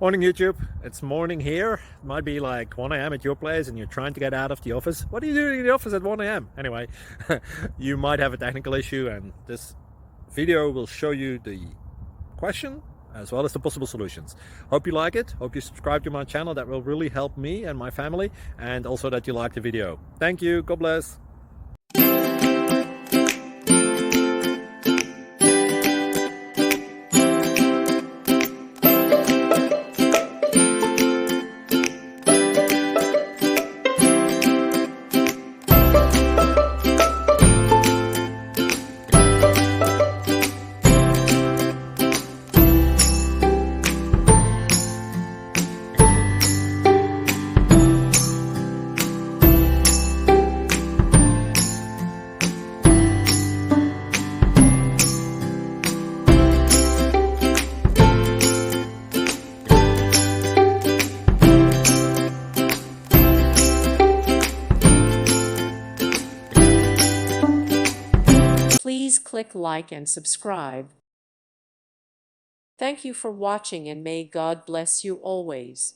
Morning YouTube, it's morning here. It might be like 1 a.m. at your place and you're trying to get out of the office. What are you doing in the office at 1 a.m.? Anyway, you might have a technical issue and this video will show you the question as well as the possible solutions. Hope you like it, hope you subscribe to my channel. That will really help me and my family, and also that you like the video. Thank you, God bless. Please click like and subscribe. Thank you for watching and may God bless you always.